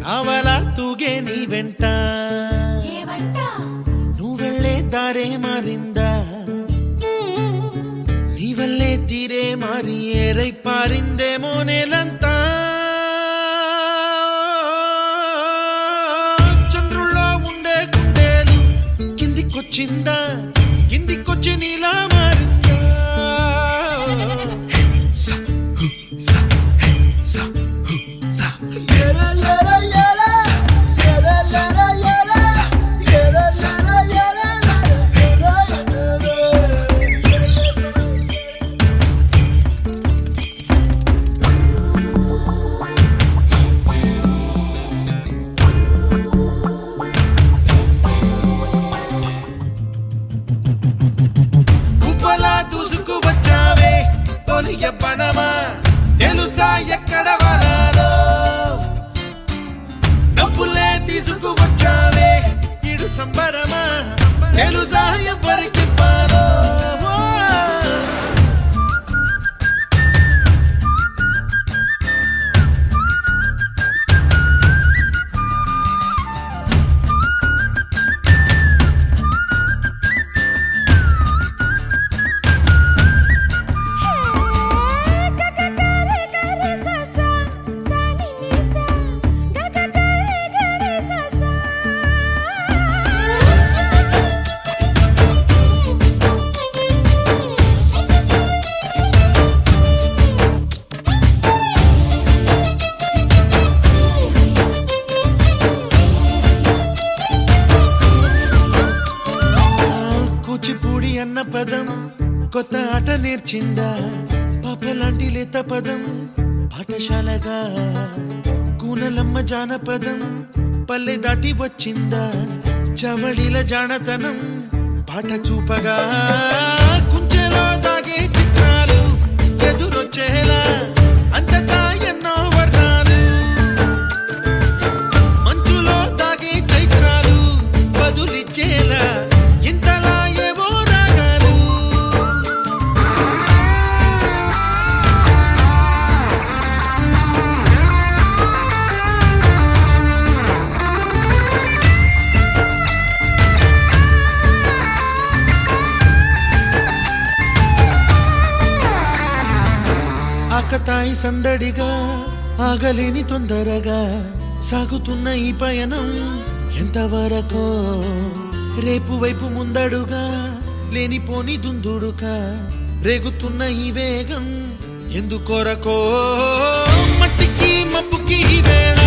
నావలా తూగే నీ వెంట నువ్వెళ్ళే దారే మారిందా నీ వల్లే తీరే మారి ఏరై పారిందేమో నేలంతా చంద్రుల్లో ఉండే గుండెలు కిందికొచ్చిందా కిందికొచ్చి నీలా మారిందా పనమా తెలుసా ఎక్కడ వనాలో డబ్బులే తీసుకువచ్చావే ఇడు సంబరమా తెలుసా ఎవరికి పాలో అన్న పదం కొత్త ఆట నేర్చిందా పాపలాంటి లేత పదం పాఠశాలగా కూనలమ్మ జానపదం పల్లె దాటి వచ్చిందా చవళిల జానతనం పాట చూపగా కుంచెలో దాగే చిత్రాలు ఎదురొచ్చేలా అంతటా ఎన్నో వర్ణాలు మంచులో దాగే చైత్రాలు బదులిచ్చేలా ఇంతలా ఆకతాయి సందడిగా ఆగలేని తొందరగా సాగుతున్న ఈ పయనం ఎంతవరకో రేపు వైపు ముందడుగా లేనిపోని దుందుడుగా రేగుతున్న ఈ వేగం ఎందుకొరకో మట్టికి మబ్బుకి వేళ